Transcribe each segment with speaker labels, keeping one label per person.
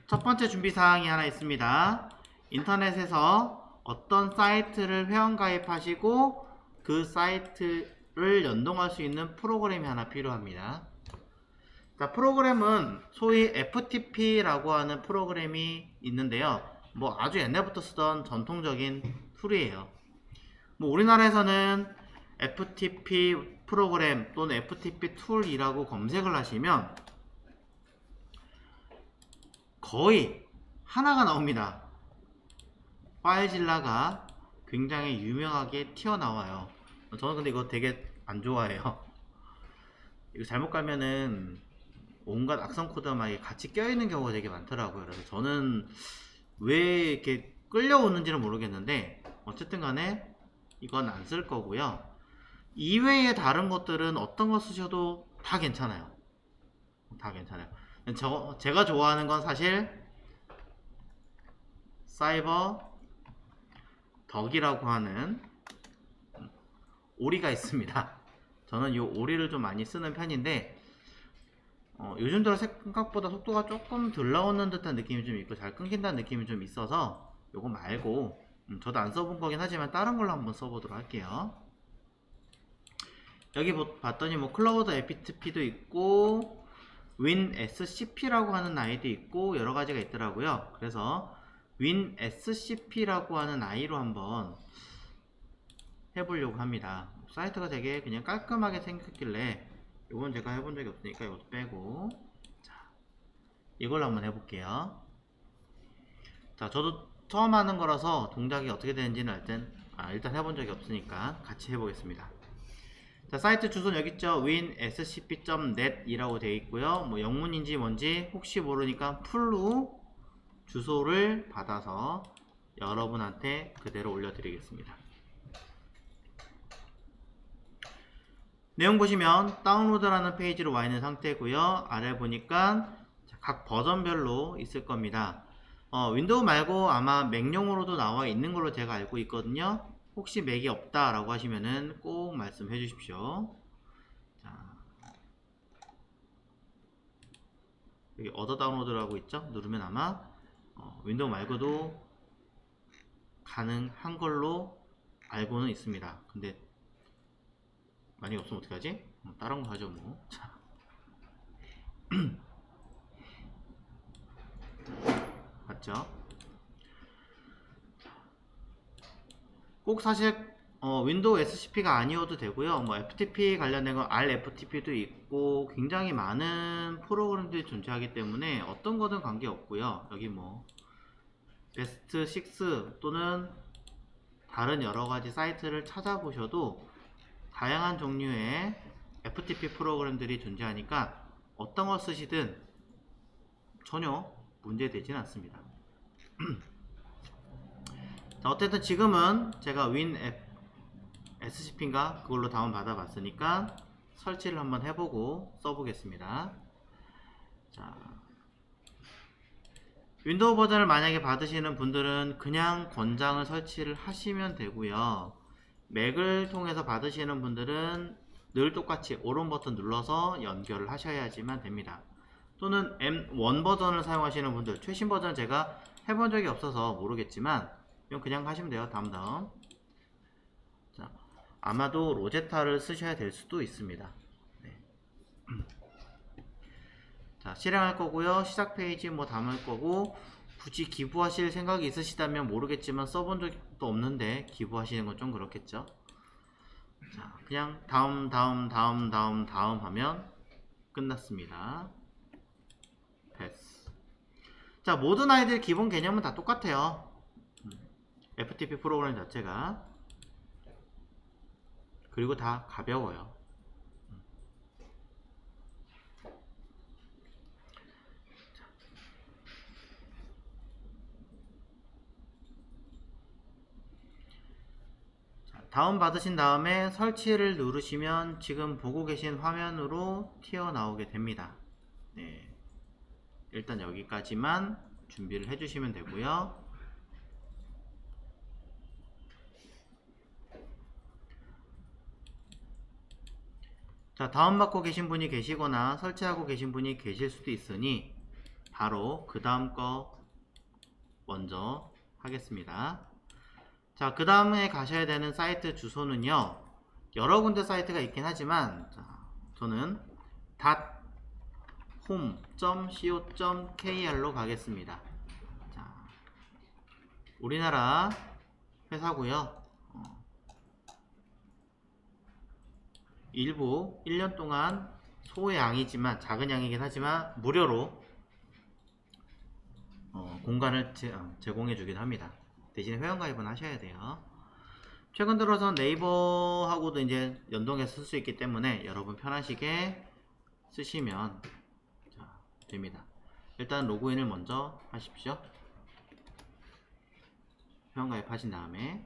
Speaker 1: 첫 번째 준비사항이 하나 있습니다. 인터넷에서 어떤 사이트를 회원가입하시고 그 사이트를 연동할 수 있는 프로그램이 하나 필요합니다. 자, 프로그램은 소위 FTP라고 하는 프로그램이 있는데요. 뭐 아주 옛날부터 쓰던 전통적인 툴이에요. 뭐 우리나라에서는 FTP 프로그램 또는 FTP 툴이라고 검색을 하시면 거의 하나가 나옵니다. 파일질라가 굉장히 유명하게 튀어나와요. 저는 근데 이거 되게 안 좋아해요. 이거 잘못 가면은 온갖 악성 코드가 막 같이 껴있는 경우가 되게 많더라고요. 그래서 저는 왜 이렇게 끌려오는지는 모르겠는데 어쨌든 간에 이건 안 쓸 거고요. 이외의 다른 것들은 어떤 거 쓰셔도 다 괜찮아요. 다 괜찮아요. 제가 좋아하는 건 사실 사이버 덕이라고 하는 오리가 있습니다. 저는 이 오리를 좀 많이 쓰는 편인데 요즘 들어 생각보다 속도가 조금 덜 나오는 듯한 느낌이 좀 있고 잘 끊긴다는 느낌이 좀 있어서 요거 말고 저도 안 써본 거긴 하지만 다른 걸로 한번 써보도록 할게요. 여기 봤더니 뭐 클라우드 FTP도 있고 WinSCP라고 하는 아이도 있고 여러 가지가 있더라고요. 그래서 WinSCP라고 하는 아이로 한번 해보려고 합니다. 사이트가 되게 그냥 깔끔하게 생겼길래 이건 제가 해본 적이 없으니까 이것도 빼고, 자, 이걸로 한번 해볼게요. 자, 저도 처음 하는 거라서 동작이 어떻게 되는지는 일단 해본 적이 없으니까 같이 해보겠습니다. 자, 사이트 주소는 여기 있죠. winscp.net 이라고 되어 있고요. 뭐 영문인지 뭔지 혹시 모르니까 풀로 주소를 받아서 여러분한테 그대로 올려드리겠습니다. 내용 보시면 다운로드라는 페이지로 와 있는 상태고요. 아래 보니까 각 버전별로 있을 겁니다. 윈도우 말고 아마 맥용으로도 나와 있는 걸로 제가 알고 있거든요. 혹시 맥이 없다 라고 하시면은 꼭 말씀해 주십시오. 자, 여기 얻어 다운로드라고 있죠. 누르면 아마 윈도우 말고도 가능한 걸로 알고는 있습니다. 근데 만약에 없으면 어떡하지? 다른 거 하죠 뭐. 자. 맞죠? 꼭 사실 윈도우 SCP가 아니어도 되고요. 뭐 FTP 관련된 건 RFTP도 있고 굉장히 많은 프로그램들이 존재하기 때문에 어떤 거든 관계없고요. 여기 뭐 베스트 6 또는 다른 여러가지 사이트를 찾아보셔도 다양한 종류의 FTP 프로그램들이 존재하니까 어떤 걸 쓰시든 전혀 문제되지는 않습니다. 자, 어쨌든 지금은 제가 윈 SCP인가 그걸로 다운 받아 봤으니까 설치를 한번 해보고 써보겠습니다. 자, 윈도우 버전을 만약에 받으시는 분들은 그냥 권장을 설치를 하시면 되고요. 맥을 통해서 받으시는 분들은 늘 똑같이 오른 버튼 눌러서 연결을 하셔야지만 됩니다. 또는 M1 버전을 사용하시는 분들, 최신 버전 제가 해본 적이 없어서 모르겠지만 이건 그냥 하시면 돼요. 다음. 자, 아마도 로제타를 쓰셔야 될 수도 있습니다. 네. 자, 실행할 거고요. 시작 페이지 뭐 담을 거고, 굳이 기부하실 생각이 있으시다면 모르겠지만 써본 적도 없는데 기부하시는 건 좀 그렇겠죠. 자, 그냥 다음 하면 끝났습니다. 패스. 자, 모든 아이들 기본 개념은 다 똑같아요. FTP 프로그램 자체가. 그리고 다 가벼워요. 다운 받으신 다음에 설치를 누르시면 지금 보고 계신 화면으로 튀어나오게 됩니다. 네. 일단 여기까지만 준비를 해주시면 되고요. 자, 다운받고 계신 분이 계시거나 설치하고 계신 분이 계실 수도 있으니 바로 그 다음 거 먼저 하겠습니다. 자, 그 다음에 가셔야 되는 사이트 주소는요, 여러 군데 사이트가 있긴 하지만, 자, 저는 home.co.kr로 가겠습니다. 자, 우리나라 회사고요. 일부 1년 동안 소양이지만, 작은 양이긴 하지만 무료로 공간을 제공해 주긴 합니다. 대신에 회원가입은 하셔야 돼요. 최근 들어서 네이버하고도 이제 연동해서 쓸 수 있기 때문에 여러분 편하시게 쓰시면 됩니다. 일단 로그인을 먼저 하십시오. 회원가입 하신 다음에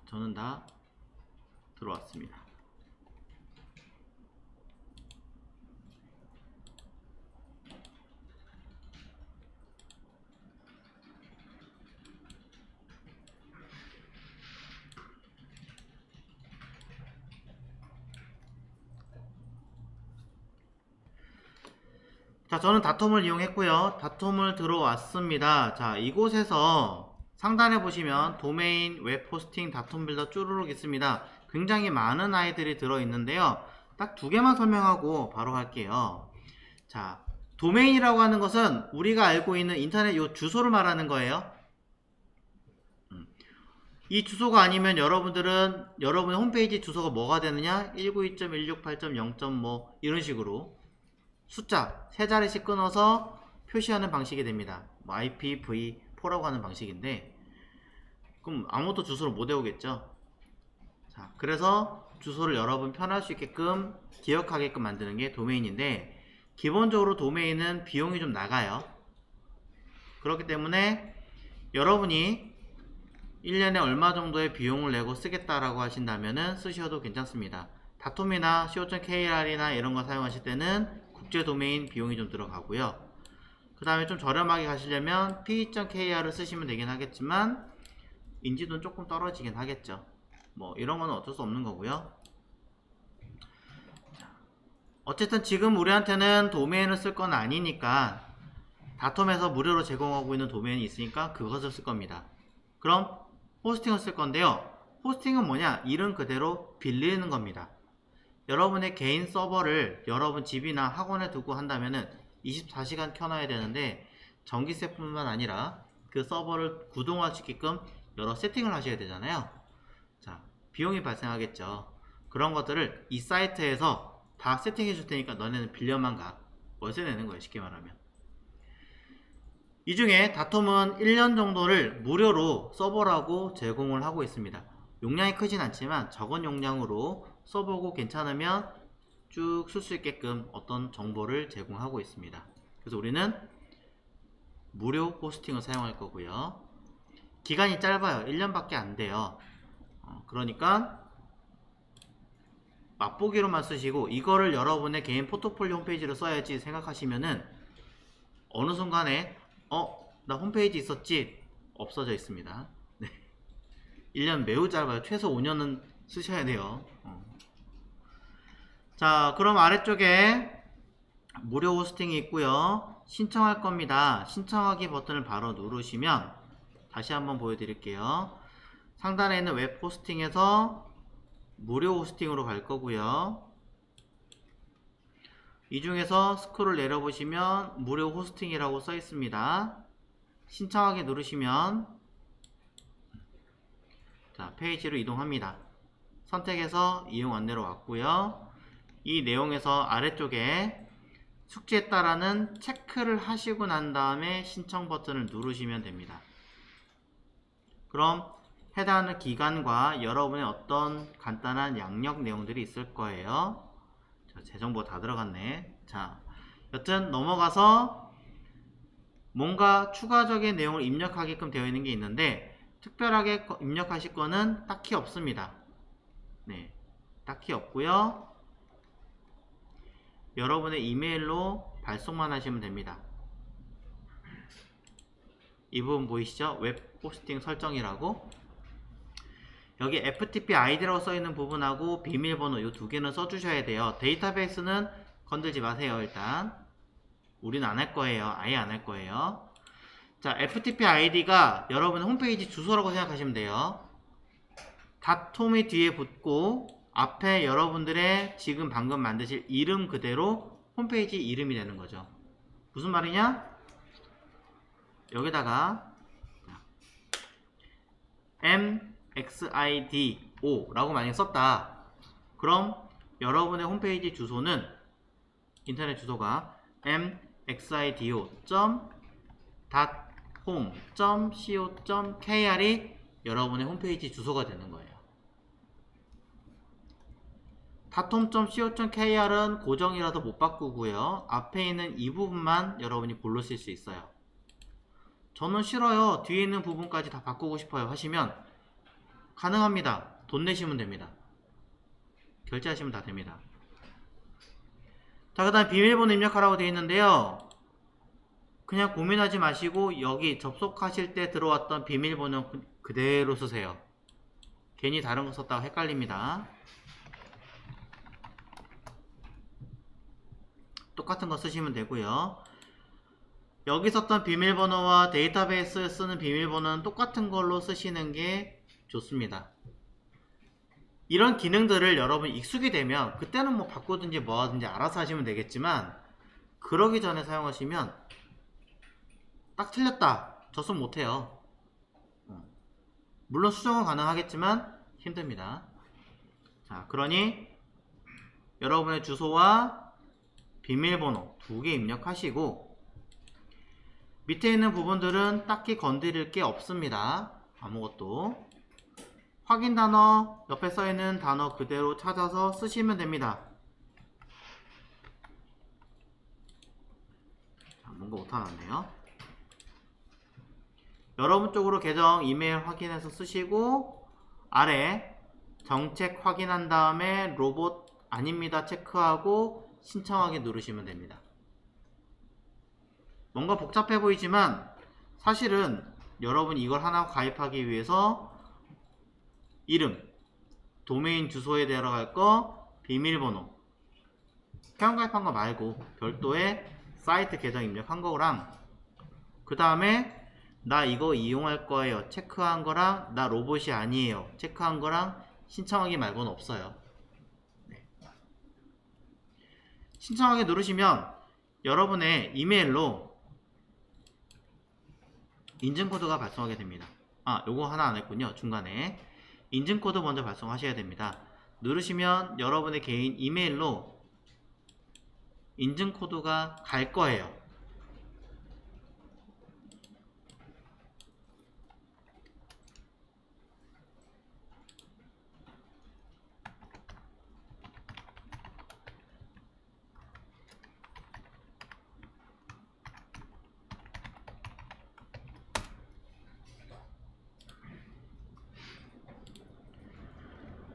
Speaker 1: 저는 다 들어왔습니다. 자, 저는 다톰을 이용했고요. 다톰을 들어왔습니다. 자, 이곳에서 상단에 보시면 도메인, 웹 호스팅, 다톰 빌더 쭈루룩 있습니다. 굉장히 많은 아이들이 들어있는데요. 딱 두 개만 설명하고 바로 할게요. 자, 도메인이라고 하는 것은 우리가 알고 있는 인터넷 요 주소를 말하는 거예요. 이 주소가 아니면 여러분들은 여러분의 홈페이지 주소가 뭐가 되느냐? 192.168.0. 뭐 이런 식으로 숫자 세 자리씩 끊어서 표시하는 방식이 됩니다. 뭐 IPv4라고 하는 방식인데, 그럼 아무도 주소를 못 외우겠죠. 자, 그래서 주소를 여러분 편할 수 있게끔 기억하게끔 만드는 게 도메인인데, 기본적으로 도메인은 비용이 좀 나가요. 그렇기 때문에 여러분이 1년에 얼마 정도의 비용을 내고 쓰겠다라고 하신다면은 쓰셔도 괜찮습니다. 다톰이나 co.kr이나 이런 거 사용하실 때는 국제 도메인 비용이 좀 들어가고요. 그 다음에 좀 저렴하게 가시려면 p.kr을 쓰시면 되긴 하겠지만 인지도는 조금 떨어지긴 하겠죠. 뭐 이런 거는 어쩔 수 없는 거고요. 어쨌든 지금 우리한테는 도메인을 쓸 건 아니니까 다톰에서 무료로 제공하고 있는 도메인이 있으니까 그것을 쓸 겁니다. 그럼 호스팅을 쓸 건데요. 호스팅은 뭐냐? 이름 그대로 빌리는 겁니다. 여러분의 개인 서버를 여러분 집이나 학원에 두고 한다면은 24시간 켜놔야 되는데, 전기세뿐만 아니라 그 서버를 구동할 수 있게끔 여러 세팅을 하셔야 되잖아요. 자, 비용이 발생하겠죠. 그런 것들을 이 사이트에서 다 세팅해 줄 테니까 너네는 빌려만 가. 월세 내는 거예요, 쉽게 말하면. 이 중에 다톰은 1년 정도를 무료로 서버라고 제공을 하고 있습니다. 용량이 크진 않지만 적은 용량으로 써보고 괜찮으면 쭉 쓸 수 있게끔 어떤 정보를 제공하고 있습니다. 그래서 우리는 무료 호스팅을 사용할 거고요. 기간이 짧아요. 1년밖에 안 돼요. 그러니까 맛보기로만 쓰시고, 이거를 여러분의 개인 포트폴리오 홈페이지로 써야지 생각하시면은 어느 순간에 나 홈페이지 있었지? 없어져 있습니다. 네. 1년 매우 짧아요. 최소 5년은 쓰셔야 돼요. 자, 그럼 아래쪽에 무료 호스팅이 있고요. 신청할 겁니다. 신청하기 버튼을 바로 누르시면 다시 한번 보여드릴게요. 상단에 있는 웹 호스팅에서 무료 호스팅으로 갈 거고요. 이 중에서 스크롤 내려보시면 무료 호스팅이라고 써 있습니다. 신청하기 누르시면 자, 페이지로 이동합니다. 선택해서 이용 안내로 왔고요. 이 내용에서 아래쪽에 숙지했다라는 체크를 하시고 난 다음에 신청 버튼을 누르시면 됩니다. 그럼 해당하는 기간과 여러분의 어떤 간단한 양력 내용들이 있을 거예요. 자, 제 정보 다 들어갔네. 자, 여튼 넘어가서 뭔가 추가적인 내용을 입력하게끔 되어 있는 게 있는데, 특별하게 입력하실 거는 딱히 없습니다. 네, 딱히 없고요. 여러분의 이메일로 발송만 하시면 됩니다. 이 부분 보이시죠? 웹 호스팅 설정이라고. 여기 FTP ID라고 써있는 부분하고 비밀번호 이 두 개는 써주셔야 돼요. 데이터베이스는 건들지 마세요. 일단 우리는 안 할 거예요. 아예 안 할 거예요. 자, FTP ID가 여러분 홈페이지 주소라고 생각하시면 돼요. 닷홈이 뒤에 붙고 앞에 여러분들의 지금 방금 만드실 이름 그대로 홈페이지 이름이 되는 거죠. 무슨 말이냐? 여기다가 MXIDO 라고 만약에 썼다. 그럼 여러분의 홈페이지 주소는 인터넷 주소가 mxido.home.co.kr이 여러분의 홈페이지 주소가 되는 거예요. .home.co.kr은 고정이라서 못 바꾸고요. 앞에 있는 이 부분만 여러분이 고르실 수 있어요. 저는 싫어요. 뒤에 있는 부분까지 다 바꾸고 싶어요 하시면 가능합니다. 돈 내시면 됩니다. 결제하시면 다 됩니다. 자, 그 다음 비밀번호 입력하라고 되어 있는데요. 그냥 고민하지 마시고 여기 접속하실 때 들어왔던 비밀번호 그대로 쓰세요. 괜히 다른 거 썼다가 헷갈립니다. 똑같은 거 쓰시면 되고요. 여기 썼던 비밀번호와 데이터베이스에 쓰는 비밀번호는 똑같은 걸로 쓰시는 게 좋습니다. 이런 기능들을 여러분 익숙이 되면 그때는 뭐 바꾸든지 뭐 하든지 알아서 하시면 되겠지만 그러기 전에 사용하시면 딱 틀렸다 저 좀 못해요. 물론 수정은 가능하겠지만 힘듭니다. 자, 그러니 여러분의 주소와 비밀번호 두 개 입력하시고 밑에 있는 부분들은 딱히 건드릴 게 없습니다. 아무것도. 확인 단어 옆에 써있는 단어 그대로 찾아서 쓰시면 됩니다. 자, 뭔가 못하놨네요. 여러분 쪽으로 계정 이메일 확인해서 쓰시고 아래 정책 확인한 다음에 로봇 아닙니다 체크하고 신청하기 누르시면 됩니다. 뭔가 복잡해 보이지만 사실은 여러분 이걸 하나 가입하기 위해서 이름, 도메인 주소에 들어갈 거, 비밀번호 회원 가입한 거 말고 별도의 사이트 계정 입력한 거랑 그 다음에 나 이거 이용할 거예요 체크한 거랑 나 로봇이 아니에요 체크한 거랑 신청하기 말고는 없어요. 네. 신청하기 누르시면 여러분의 이메일로 인증코드가 발송하게 됩니다. 아, 요거 하나 안 했군요. 중간에 인증코드 먼저 발송하셔야 됩니다. 누르시면 여러분의 개인 이메일로 인증코드가 갈 거예요.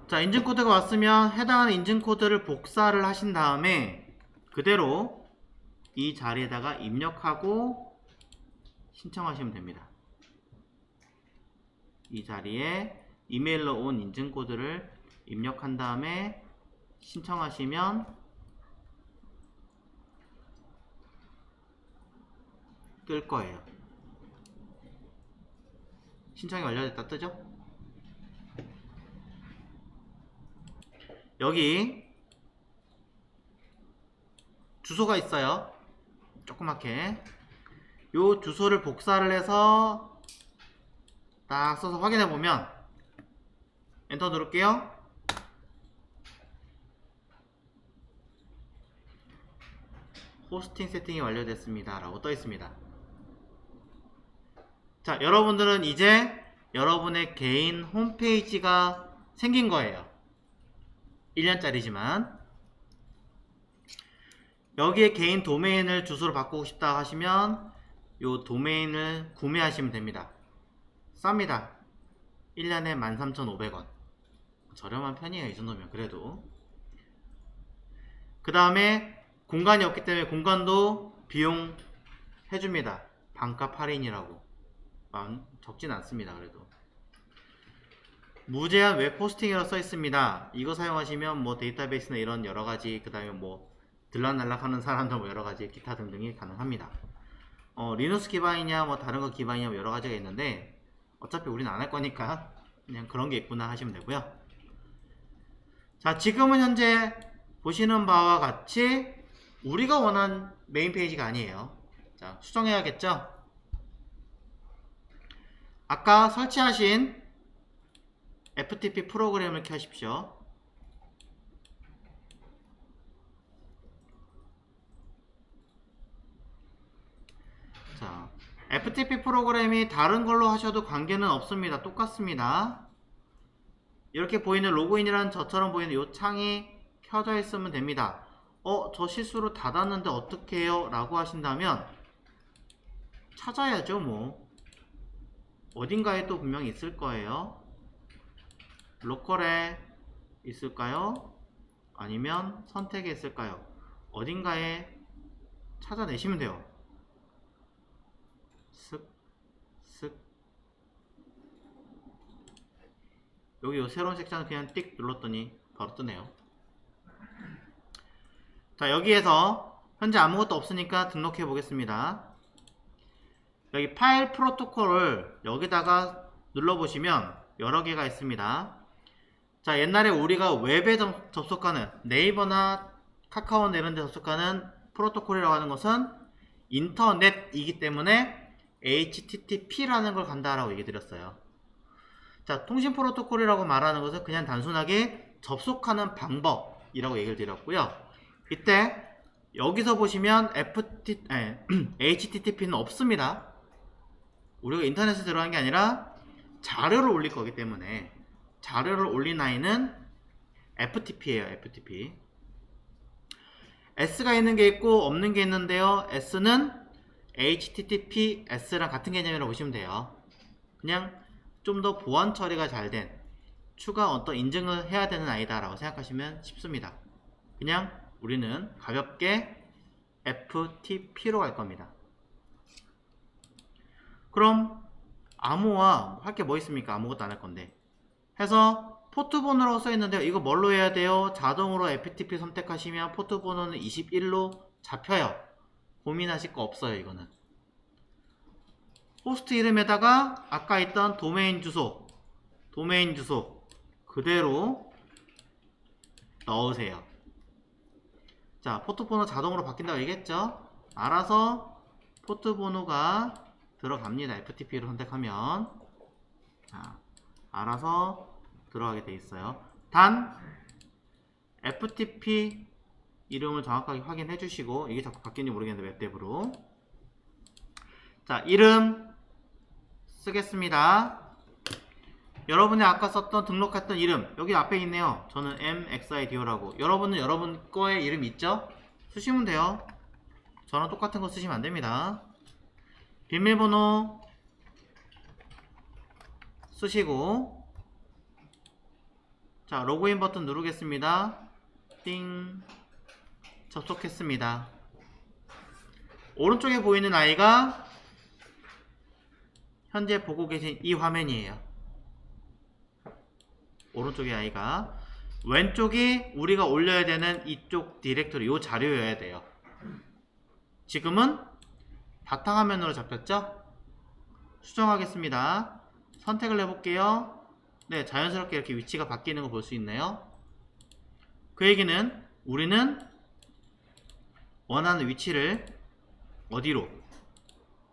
Speaker 1: 자, 인증코드가 왔으면 해당하는 인증코드를 복사를 하신 다음에 그대로 이 자리에다가 입력하고 신청하시면 됩니다. 이 자리에 이메일로 온 인증코드를 입력한 다음에 신청하시면 뜰 거예요. 신청이 완료됐다 뜨죠? 여기 주소가 있어요. 조그맣게 요 주소를 복사를 해서 딱 써서 확인해 보면 엔터 누를게요. 호스팅 세팅이 완료됐습니다 라고 떠 있습니다. 자, 여러분들은 이제 여러분의 개인 홈페이지가 생긴 거예요. 1년짜리지만 여기에 개인 도메인을 주소를 바꾸고 싶다 하시면 요 도메인을 구매하시면 됩니다. 쌉니다. 1년에 13,500원 저렴한 편이에요. 이 정도면 그래도. 그 다음에 공간이 없기 때문에 공간도 비용 해줍니다. 반값 할인이라고. 적진 않습니다. 그래도 무제한 웹 호스팅이라고 써 있습니다. 이거 사용하시면 뭐 데이터베이스나 이런 여러가지, 그 다음에 뭐 들락날락하는 사람들 뭐 여러가지 기타 등등이 가능합니다. 리눅스 기반이냐 뭐 다른 거 기반이냐 뭐 여러가지가 있는데 어차피 우리는 안 할 거니까 그냥 그런 게 있구나 하시면 되고요. 자, 지금은 현재 보시는 바와 같이 우리가 원하는 메인 페이지가 아니에요. 자, 수정해야겠죠? 아까 설치하신 FTP 프로그램을 켜십시오. 자, FTP 프로그램이 다른 걸로 하셔도 관계는 없습니다. 똑같습니다. 이렇게 보이는 로그인이라는 저처럼 보이는 이 창이 켜져 있으면 됩니다. 저 실수로 닫았는데 어떻게 해요? 라고 하신다면 찾아야죠. 뭐 어딘가에 또 분명히 있을 거예요. 로컬에 있을까요? 아니면 선택에 있을까요? 어딘가에 찾아내시면 돼요. 쓱 쓱. 여기 요 새로운 색상을 그냥 띡 눌렀더니 바로 뜨네요. 자, 여기에서 현재 아무것도 없으니까 등록해 보겠습니다. 여기 파일 프로토콜을 여기다가 눌러보시면 여러 개가 있습니다. 자, 옛날에 우리가 웹에 접속하는 네이버나 카카오 이런 데 접속하는 프로토콜이라고 하는 것은 인터넷이기 때문에 HTTP라는 걸 간다라고 얘기 드렸어요. 자, 통신 프로토콜이라고 말하는 것은 그냥 단순하게 접속하는 방법이라고 얘기를 드렸고요. 이때 여기서 보시면 HTTP는 없습니다. 우리가 인터넷에 들어간 게 아니라 자료를 올릴 거기 때문에 자료를 올린 아이는 FTP예요. FTP. S가 있는 게 있고 없는 게 있는데요. S는 HTTPS랑 같은 개념이라고 보시면 돼요. 그냥 좀 더 보안 처리가 잘 된, 추가 어떤 인증을 해야 되는 아이다 라고 생각하시면 쉽습니다. 그냥 우리는 가볍게 FTP로 갈 겁니다. 그럼 암호화 할 게 뭐 있습니까? 아무것도 안 할 건데 해서 포트번호라고 써 있는데요. 이거 뭘로 해야 돼요? 자동으로 FTP 선택하시면 포트번호는 21로 잡혀요. 고민하실 거 없어요. 이거는 호스트 이름에다가 아까 있던 도메인 주소 그대로 넣으세요. 자, 포트번호 자동으로 바뀐다고 얘기했죠? 알아서 포트번호가 들어갑니다. FTP로 선택하면. 자, 알아서 들어가게 돼 있어요. 단 FTP 이름을 정확하게 확인해 주시고, 이게 자꾸 바뀌는지 모르겠는데 웹대브로. 자, 이름 쓰겠습니다. 여러분이 아까 썼던 등록했던 이름 여기 앞에 있네요. 저는 MXIDO라고. 여러분은 여러분 거에 이름 있죠? 쓰시면 돼요. 저랑 똑같은 거 쓰시면 안됩니다. 비밀번호 쓰시고, 자, 로그인 버튼 누르겠습니다. 띵. 접속했습니다. 오른쪽에 보이는 아이가 현재 보고 계신 이 화면이에요. 오른쪽의 아이가, 왼쪽이 우리가 올려야 되는 이쪽 디렉토리, 이 자료여야 돼요. 지금은 바탕화면으로 잡혔죠? 수정하겠습니다. 선택을 해볼게요. 네, 자연스럽게 이렇게 위치가 바뀌는 거 볼 수 있네요. 그 얘기는 우리는 원하는 위치를 어디로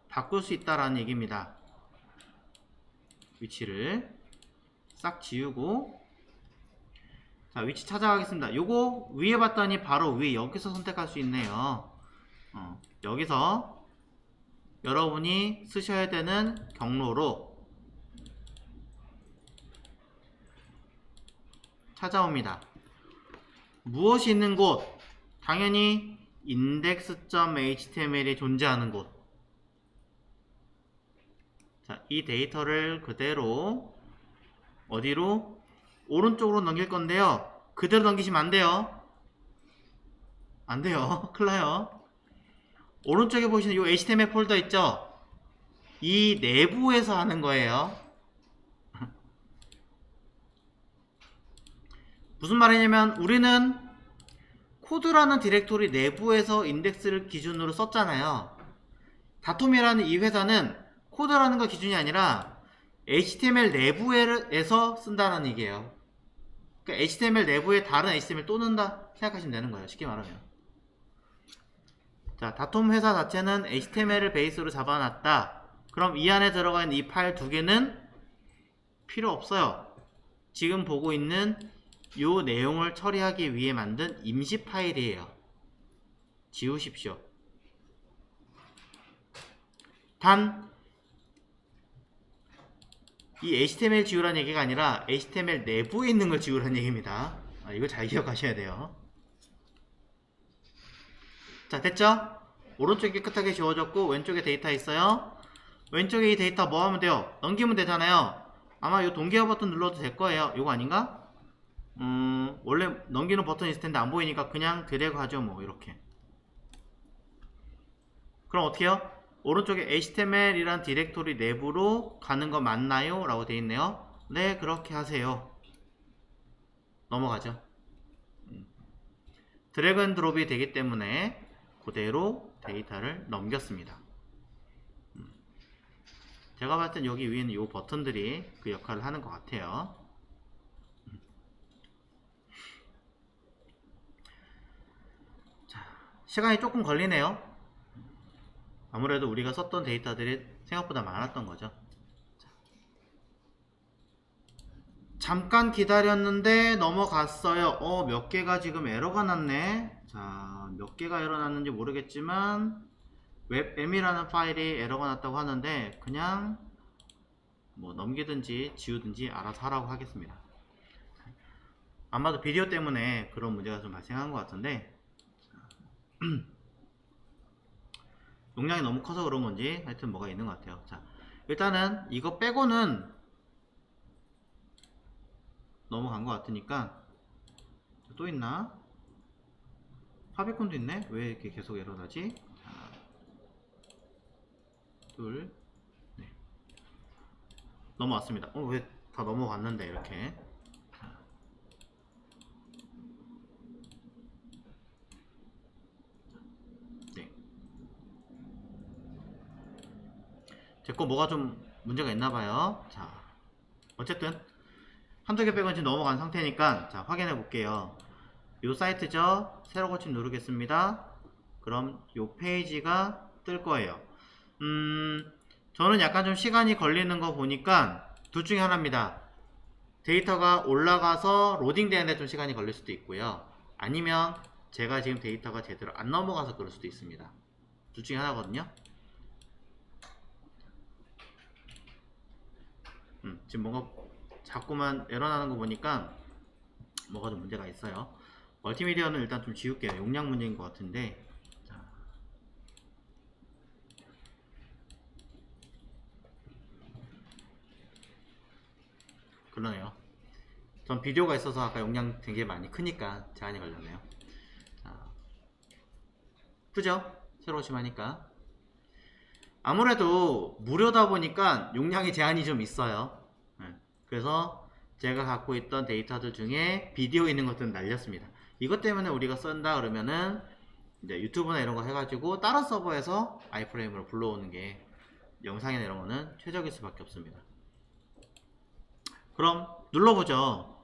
Speaker 1: 바꿀 수 있다라는 얘기입니다. 위치를 싹 지우고, 자, 위치 찾아가겠습니다. 요거 위에 봤더니 바로 위에 여기서 선택할 수 있네요. 여기서 여러분이 쓰셔야 되는 경로로 찾아옵니다. 무엇이 있는 곳? 당연히 index.html이 존재하는 곳. 자, 이 데이터를 그대로 어디로? 오른쪽으로 넘길 건데요. 그대로 넘기시면 안 돼요. 안 돼요. 큰일 나요. 오른쪽에 보시는 이 HTML 폴더 있죠? 이 내부에서 하는 거예요. 무슨 말이냐면 우리는 코드라는 디렉토리 내부에서 인덱스를 기준으로 썼잖아요. 다톰이라는 이 회사는 코드라는 거 기준이 아니라 HTML 내부에서 쓴다는 얘기예요. 그러니까 HTML 내부에 다른 HTML 또 넣는다 생각하시면 되는 거예요. 쉽게 말하면. 자, 다톰 회사 자체는 HTML을 베이스로 잡아놨다. 그럼 이 안에 들어가 있는 이 파일 두 개는 필요 없어요. 지금 보고 있는 이 내용을 처리하기 위해 만든 임시 파일이에요. 지우십시오. 단 이 HTML 지우라는 얘기가 아니라 HTML 내부에 있는 걸 지우라는 얘기입니다. 이거 잘 기억하셔야 돼요. 자, 됐죠? 오른쪽이 깨끗하게 지워졌고 왼쪽에 데이터 있어요. 왼쪽에 이 데이터 뭐 하면 돼요? 넘기면 되잖아요. 아마 이 동기화 버튼 눌러도 될 거예요. 이거 아닌가? 원래 넘기는 버튼이 있을 텐데 안 보이니까 그냥 드래그 하죠. 뭐 이렇게. 그럼 어떻게 해요? 오른쪽에 HTML이란 디렉토리 내부로 가는 거 맞나요? 라고 되어 있네요. 네, 그렇게 하세요. 넘어가죠. 드래그 앤 드롭이 되기 때문에 그대로 데이터를 넘겼습니다. 제가 봤을 땐 여기 위에 있는 이 버튼들이 그 역할을 하는 것 같아요. 자, 시간이 조금 걸리네요. 아무래도 우리가 썼던 데이터들이 생각보다 많았던 거죠. 잠깐 기다렸는데 넘어갔어요. 몇 개가 지금 에러가 났네. 자, 몇 개가 에러 났는지 모르겠지만 webm이라는 파일이 에러가 났다고 하는데 그냥 뭐 넘기든지 지우든지 알아서 하라고 하겠습니다. 아마도 비디오 때문에 그런 문제가 좀 발생한 것 같은데 용량이 너무 커서 그런 건지 하여튼 뭐가 있는 것 같아요. 자, 일단은 이거 빼고는 넘어간 것 같으니까 또 있나? 파비콘도 있네? 왜 이렇게 계속 에러 나지? 자, 둘, 네. 넘어왔습니다. 왜 다 넘어갔는데 이렇게. 제거 뭐가 좀 문제가 있나봐요. 자, 어쨌든 한두 개 빼고는 지금 넘어간 상태니까 자, 확인해 볼게요. 요 사이트죠? 새로 고침 누르겠습니다. 그럼 요 페이지가 뜰 거예요. 저는 약간 좀 시간이 걸리는 거 보니까 둘 중에 하나입니다. 데이터가 올라가서 로딩 되는데 좀 시간이 걸릴 수도 있고요. 아니면 제가 지금 데이터가 제대로 안 넘어가서 그럴 수도 있습니다. 둘 중에 하나거든요. 지금 뭔가 자꾸만 에러 나는 거 보니까 뭐가 좀 문제가 있어요. 멀티미디어는 일단 좀 지울게요. 용량 문제인 것 같은데. 자. 그러네요. 전 비디오가 있어서 아까 용량 되게 많이 크니까 제한이 걸렸네요. 자. 그죠? 새로 심하니까. 아무래도 무료다 보니까 용량의 제한이 좀 있어요. 그래서 제가 갖고 있던 데이터들 중에 비디오 있는 것들은 날렸습니다. 이것 때문에 우리가 쓴다 그러면은 이제 유튜브나 이런 거 해가지고 다른 서버에서 아이프레임으로 불러오는 게 영상이나 이런 거는 최적일 수밖에 없습니다. 그럼 눌러보죠.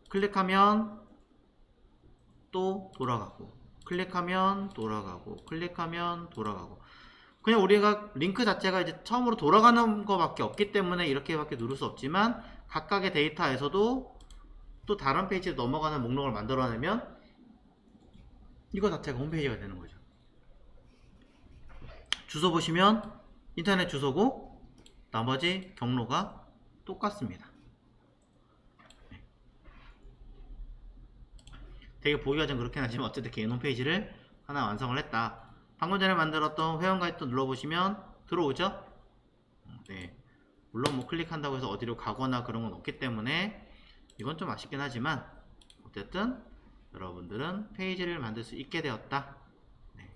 Speaker 1: 클릭하면 또 돌아가고, 클릭하면 돌아가고, 클릭하면 돌아가고. 그냥 우리가 링크 자체가 이제 처음으로 돌아가는 것밖에 없기 때문에 이렇게밖에 누를 수 없지만 각각의 데이터에서도 또 다른 페이지로 넘어가는 목록을 만들어내면 이거 자체가 홈페이지가 되는 거죠. 주소 보시면 인터넷 주소고 나머지 경로가 똑같습니다. 되게 보기가 좀 그렇긴 하지만 어쨌든 개인 홈페이지를 하나 완성을 했다. 방금 전에 만들었던 회원가입도 눌러보시면 들어오죠? 네. 물론 뭐 클릭한다고 해서 어디로 가거나 그런 건 없기 때문에 이건 좀 아쉽긴 하지만 어쨌든 여러분들은 페이지를 만들 수 있게 되었다. 네.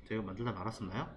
Speaker 1: 제가 만들다 말았었나요?